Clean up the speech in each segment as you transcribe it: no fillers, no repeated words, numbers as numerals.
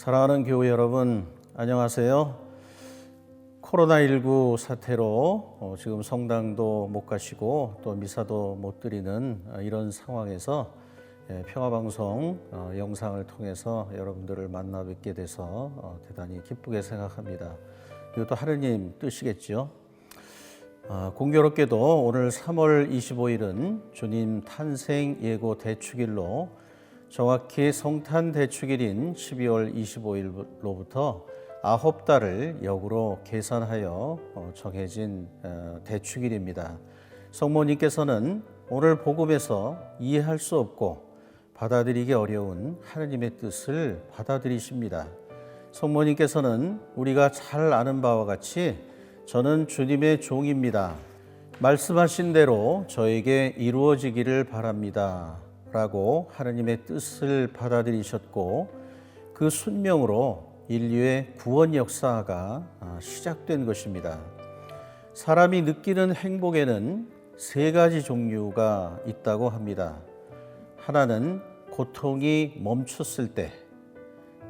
사랑하는 교회 여러분, 안녕하세요. 코로나19 사태로 지금 성당도 못 가시고 또 미사도 못 드리는 이런 상황에서 평화방송 영상을 통해서 여러분들을 만나 뵙게 돼서 대단히 기쁘게 생각합니다. 이것도 하느님 뜻이겠죠. 공교롭게도 오늘 3월 25일은 주님 탄생 예고 대축일로 정확히 성탄 대축일인 12월 25일로부터 9달을 역으로 계산하여 정해진 대축일입니다. 성모님께서는 오늘 복음에서 이해할 수 없고 받아들이기 어려운 하느님의 뜻을 받아들이십니다. 성모님께서는 우리가 잘 아는 바와 같이 저는 주님의 종입니다. 말씀하신 대로 저에게 이루어지기를 바랍니다. 라고 하느님의 뜻을 받아들이셨고 그 순명으로 인류의 구원 역사가 시작된 것입니다. 사람이 느끼는 행복에는 세 가지 종류가 있다고 합니다. 하나는 고통이 멈췄을 때,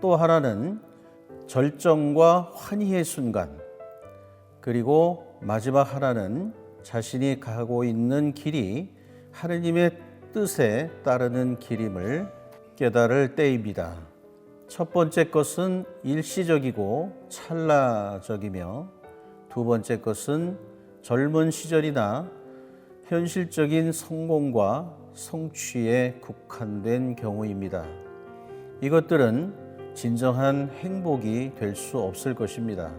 또 하나는 절정과 환희의 순간, 그리고 마지막 하나는 자신이 가고 있는 길이 하느님의 뜻에 따르는 길임을 깨달을 때입니다. 첫 번째 것은 일시적이고 찰나적이며 두 번째 것은 젊은 시절이나 현실적인 성공과 성취에 국한된 경우입니다. 이것들은 진정한 행복이 될 수 없을 것입니다.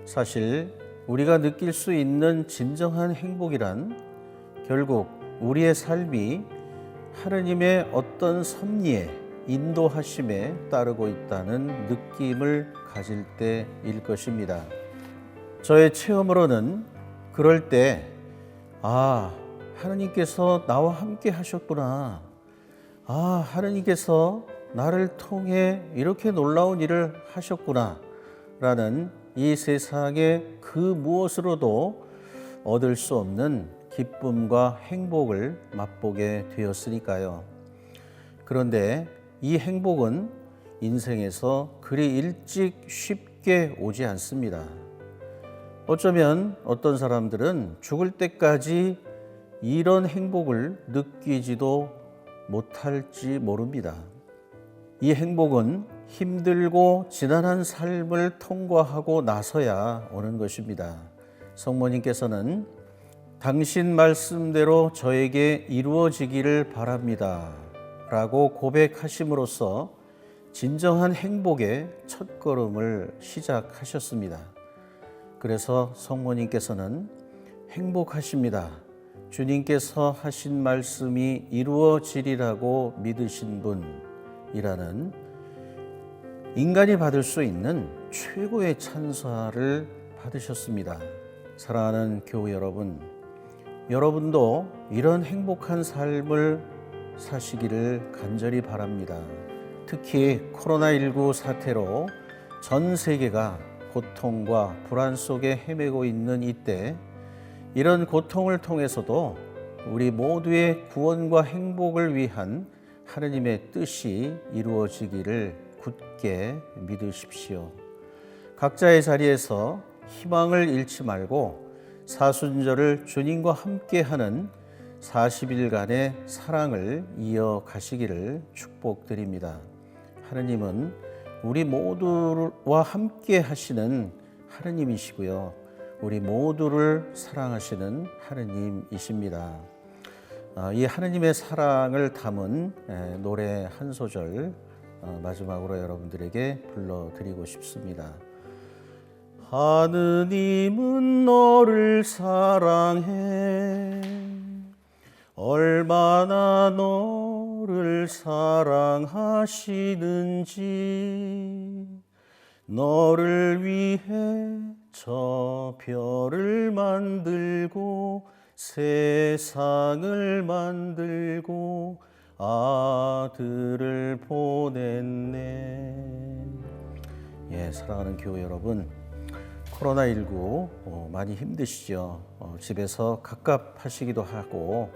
사실 우리가 느낄 수 있는 진정한 행복이란 결국 우리의 삶이 하느님의 어떤 섭리에 인도하심에 따르고 있다는 느낌을 가질 때일 것입니다. 저의 체험으로는 그럴 때 하느님께서 나와 함께 하셨구나. 하느님께서 나를 통해 이렇게 놀라운 일을 하셨구나 라는 이 세상의 그 무엇으로도 얻을 수 없는 기쁨과 행복을 맛보게 되었으니까요. 그런데 이 행복은 인생에서 그리 일찍 쉽게 오지 않습니다. 어쩌면 어떤 사람들은 죽을 때까지 이런 행복을 느끼지도 못할지 모릅니다. 이 행복은 힘들고 지난한 삶을 통과하고 나서야 오는 것입니다. 성모님께서는 당신 말씀대로 저에게 이루어지기를 바랍니다. 라고 고백하심으로써 진정한 행복의 첫걸음을 시작하셨습니다. 그래서 성모님께서는 행복하십니다. 주님께서 하신 말씀이 이루어지리라고 믿으신 분이라는 인간이 받을 수 있는 최고의 찬사를 받으셨습니다. 사랑하는 교회 여러분, 여러분도 이런 행복한 삶을 사시기를 간절히 바랍니다. 특히 코로나19 사태로 전 세계가 고통과 불안 속에 헤매고 있는 이때 이런 고통을 통해서도 우리 모두의 구원과 행복을 위한 하느님의 뜻이 이루어지기를 굳게 믿으십시오. 각자의 자리에서 희망을 잃지 말고 사순절을 주님과 함께하는 40일간의 사랑을 이어가시기를 축복드립니다. 하느님은 우리 모두와 함께 하시는 하느님이시고요. 우리 모두를 사랑하시는 하느님이십니다. 이 하느님의 사랑을 담은 노래 한 소절 마지막으로 여러분들에게 불러드리고 싶습니다. 하느님은 너를 사랑해 얼마나 너를 사랑하시는지 너를 위해 저 별을 만들고 세상을 만들고 아들을 보냈네. 사랑하는 교회 여러분, 코로나19 많이 힘드시죠? 집에서 갑갑하시기도 하고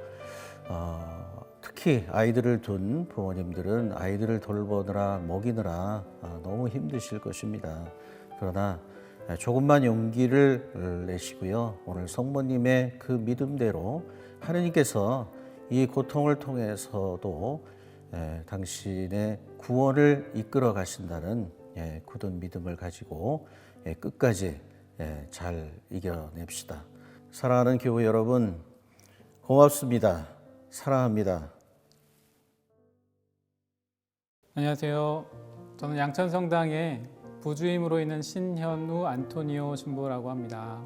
특히 아이들을 둔 부모님들은 아이들을 돌보느라 먹이느라 너무 힘드실 것입니다. 그러나 조금만 용기를 내시고요. 오늘 성모님의 그 믿음대로 하느님께서 이 고통을 통해서도 당신의 구원을 이끌어 가신다는 굳은 믿음을 가지고 끝까지 잘 이겨냅시다. 사랑하는 교우 여러분, 고맙습니다. 사랑합니다. 안녕하세요. 저는 양천성당의 부주임으로 있는 신현우 안토니오 신부라고 합니다.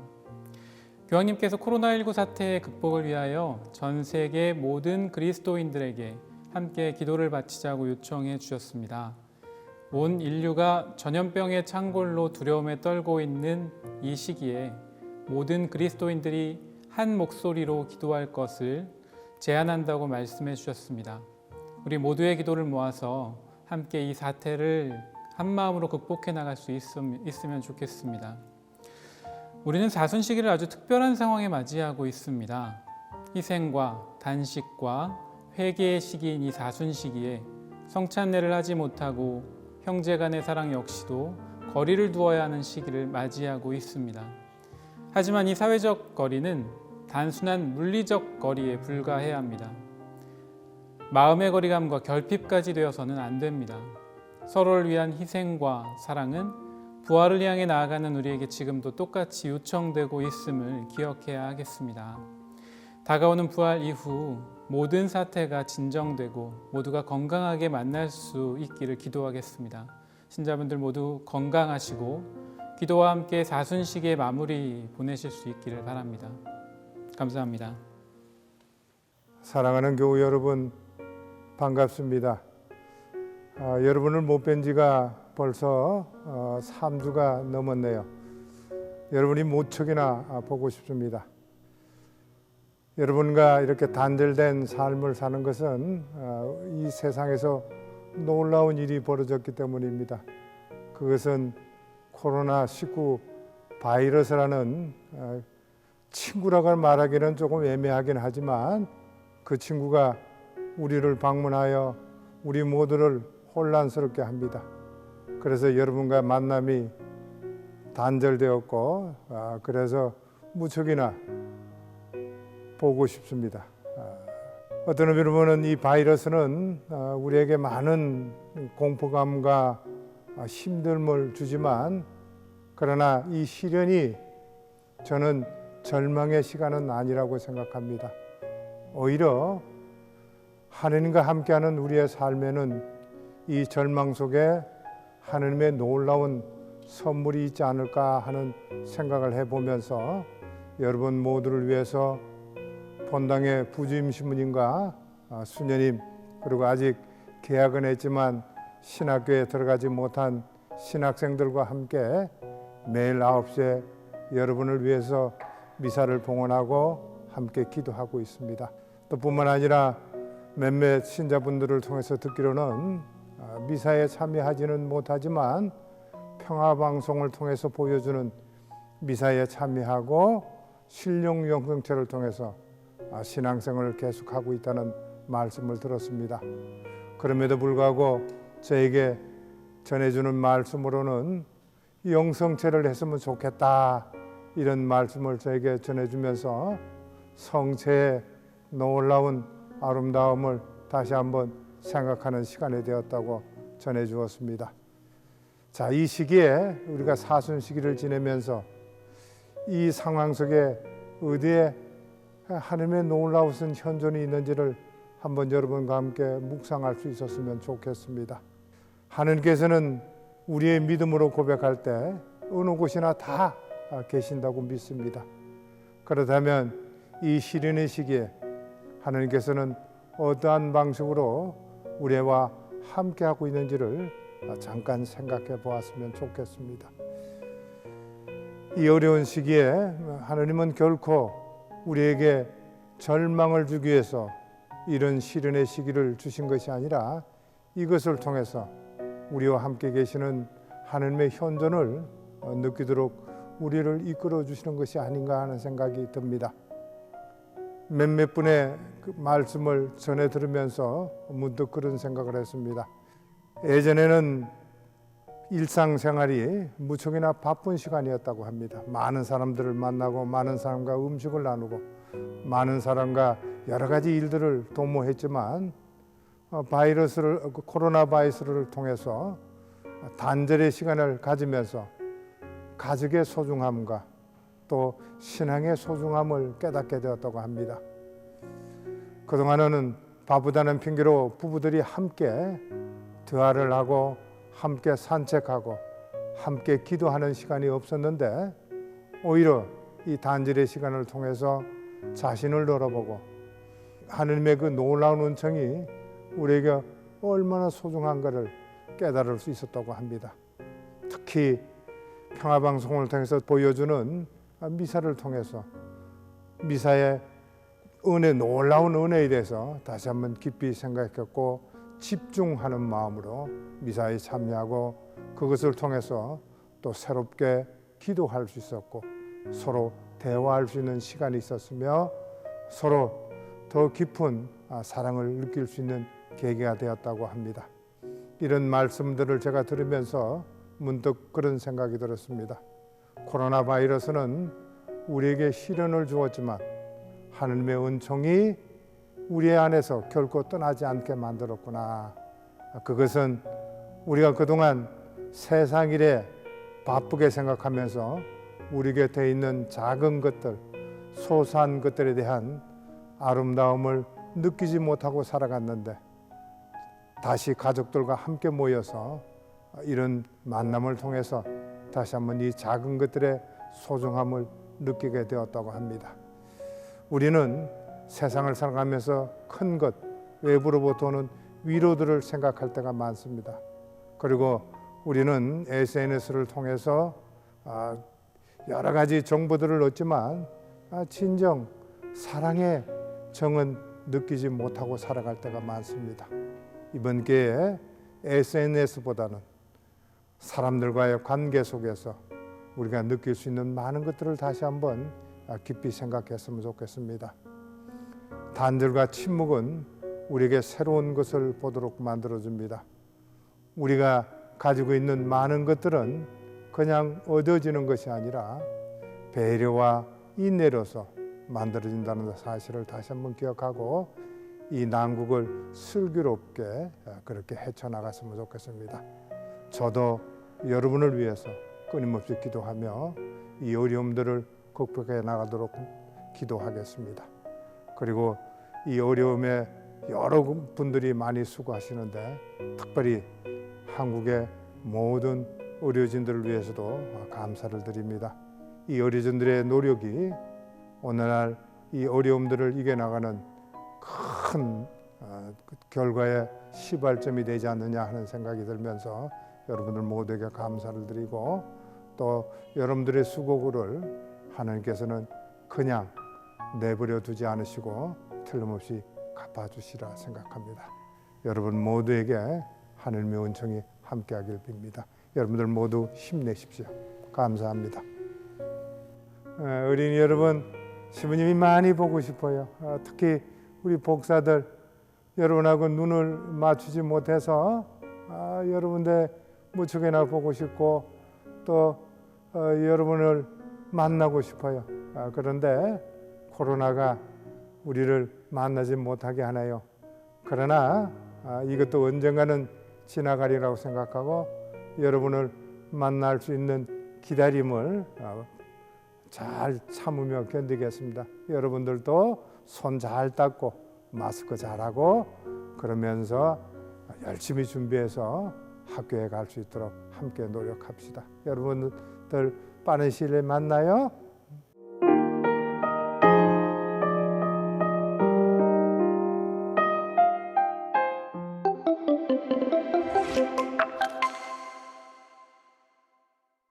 교황님께서 코로나19 사태의 극복을 위하여 전 세계 모든 그리스도인들에게 함께 기도를 바치자고 요청해 주셨습니다. 온 인류가 전염병의 창궐로 두려움에 떨고 있는 이 시기에 모든 그리스도인들이 한 목소리로 기도할 것을 제안한다고 말씀해 주셨습니다. 우리 모두의 기도를 모아서 함께 이 사태를 한 마음으로 극복해 나갈 수 있으면 좋겠습니다. 우리는 사순 시기를 아주 특별한 상황에 맞이하고 있습니다. 희생과 단식과 회개의 시기인 이 사순 시기에 성찬례를 하지 못하고 형제 간의 사랑 역시도 거리를 두어야 하는 시기를 맞이하고 있습니다. 하지만 이 사회적 거리는 단순한 물리적 거리에 불과해야 합니다. 마음의 거리감과 결핍까지 되어서는 안 됩니다. 서로를 위한 희생과 사랑은 부활을 향해 나아가는 우리에게 지금도 똑같이 요청되고 있음을 기억해야 하겠습니다. 다가오는 부활 이후 모든 사태가 진정되고 모두가 건강하게 만날 수 있기를 기도하겠습니다. 신자분들 모두 건강하시고 기도와 함께 사순식의 마무리 보내실 수 있기를 바랍니다. 감사합니다. 사랑하는 교우 여러분, 반갑습니다. 여러분을 못 뵌 지가 벌써 3주가 넘었네요. 여러분이 모척이나 보고 싶습니다. 여러분과 이렇게 단절된 삶을 사는 것은 이 세상에서 놀라운 일이 벌어졌기 때문입니다. 그것은 코로나19 바이러스라는 친구라고 말하기는 조금 애매하긴 하지만 그 친구가 우리를 방문하여 우리 모두를 혼란스럽게 합니다. 그래서 여러분과 만남이 단절되었고 그래서 무척이나 보고 싶습니다. 어떤 의미로는 이 바이러스는 우리에게 많은 공포감과 힘듦을 주지만 그러나 이 시련이 저는 절망의 시간은 아니라고 생각합니다. 오히려 하느님과 함께하는 우리의 삶에는 이 절망 속에 하느님의 놀라운 선물이 있지 않을까 하는 생각을 해보면서 여러분 모두를 위해서 본당의 부주임 신부님과 수녀님 그리고 아직 개학은 했지만 신학교에 들어가지 못한 신학생들과 함께 매일 9시에 여러분을 위해서 미사를 봉헌하고 함께 기도하고 있습니다. 또 뿐만 아니라 몇몇 신자분들을 통해서 듣기로는 미사에 참여하지는 못하지만 평화방송을 통해서 보여주는 미사에 참여하고 신령 영성체를 통해서 신앙생활을 계속하고 있다는 말씀을 들었습니다. 그럼에도 불구하고 저에게 전해주는 말씀으로는 영성체를 했으면 좋겠다 이런 말씀을 저에게 전해주면서 성체의 놀라운 아름다움을 다시 한번 생각하는 시간이 되었다고 전해주었습니다. 자, 이 시기에 우리가 사순 시기를 지내면서 이 상황 속에 어디에 하나님의 놀라우신 현존이 있는지를 한번 여러분과 함께 묵상할 수 있었으면 좋겠습니다. 하나님께서는 우리의 믿음으로 고백할 때 어느 곳이나 다 계신다고 믿습니다. 그렇다면 이 시련의 시기에 하나님께서는 어떠한 방식으로 우리와 함께하고 있는지를 잠깐 생각해 보았으면 좋겠습니다. 이 어려운 시기에 하나님은 결코 우리에게 절망을 주기 위해서 이런 시련의 시기를 주신 것이 아니라 이것을 통해서 우리와 함께 계시는 하나님의 현존을 느끼도록 우리를 이끌어 주시는 것이 아닌가 하는 생각이 듭니다. 몇몇 분의 그 말씀을 전해 들으면서 문득 그런 생각을 했습니다. 예전에는 일상생활이 무척이나 바쁜 시간이었다고 합니다. 많은 사람들을 만나고 많은 사람과 음식을 나누고 많은 사람과 여러 가지 일들을 도모했지만 코로나 바이러스를 통해서 단절의 시간을 가지면서 가족의 소중함과 또 신앙의 소중함을 깨닫게 되었다고 합니다. 그동안에는 바쁘다는 핑계로 부부들이 함께 대화를 하고 함께 산책하고 함께 기도하는 시간이 없었는데 오히려 이 단절의 시간을 통해서 자신을 돌아보고 하느님의 그 놀라운 은총이 우리에게 얼마나 소중한가를 깨달을 수 있었다고 합니다. 특히 평화방송을 통해서 보여주는 미사를 통해서 미사의 은혜, 놀라운 은혜에 대해서 다시 한번 깊이 생각했고 집중하는 마음으로 미사에 참여하고 그것을 통해서 또 새롭게 기도할 수 있었고 서로 대화할 수 있는 시간이 있었으며 서로 더 깊은 사랑을 느낄 수 있는 계기가 되었다고 합니다. 이런 말씀들을 제가 들으면서 문득 그런 생각이 들었습니다. 코로나 바이러스는 우리에게 시련을 주었지만 하느님의 은총이 우리 안에서 결코 떠나지 않게 만들었구나. 그것은 우리가 그동안 세상 일에 바쁘게 생각하면서 우리 곁에 있는 작은 것들, 소소한 것들에 대한 아름다움을 느끼지 못하고 살아갔는데 다시 가족들과 함께 모여서 이런 만남을 통해서 다시 한번 이 작은 것들의 소중함을 느끼게 되었다고 합니다. 우리는 세상을 살아가면서 큰 것, 외부로부터 오는 위로들을 생각할 때가 많습니다. 그리고 우리는 SNS를 통해서 여러 가지 정보들을 얻지만 진정 사랑의 정은 느끼지 못하고 살아갈 때가 많습니다. 이번 기회에 SNS보다는 사람들과의 관계 속에서 우리가 느낄 수 있는 많은 것들을 다시 한번 깊이 생각했으면 좋겠습니다. 단절과 침묵은 우리에게 새로운 것을 보도록 만들어줍니다. 우리가 가지고 있는 많은 것들은 그냥 얻어지는 것이 아니라 배려와 인내로서 만들어진다는 사실을 다시 한번 기억하고 이 난국을 슬기롭게 그렇게 헤쳐나갔으면 좋겠습니다. 저도 여러분을 위해서 끊임없이 기도하며 이 어려움들을 극복해 나가도록 기도하겠습니다. 그리고 이 어려움에 여러 분들이 많이 수고하시는데 특별히 한국의 모든 의료진들을 위해서도 감사를 드립니다. 이 의료진들의 노력이 오늘날 이 어려움들을 이겨나가는 큰 결과의 시발점이 되지 않느냐 하는 생각이 들면서 여러분들 모두에게 감사를 드리고 또 여러분들의 수고를 하나님께서는 그냥 내버려 두지 않으시고 틀림없이 갚아주시라 생각합니다. 여러분 모두에게 하나님의 은총이 함께하길 빕니다. 여러분들 모두 힘내십시오. 감사합니다. 어린이 여러분, 시부님이 많이 보고 싶어요. 특히 우리 복사들 여러분하고 눈을 맞추지 못해서 여러분들 무척이나 보고 싶고 또 여러분을 만나고 싶어요. 그런데 코로나가 우리를 만나지 못하게 하네요. 그러나 이것도 언젠가는 지나가리라고 생각하고 여러분을 만날 수 있는 기다림을 잘 참으며 견디겠습니다. 여러분들도 손 잘 닦고 마스크 잘하고 그러면서 열심히 준비해서 학교에 갈 수 있도록 함께 노력합시다. 여러분들 빠른 시일 내에 만나요.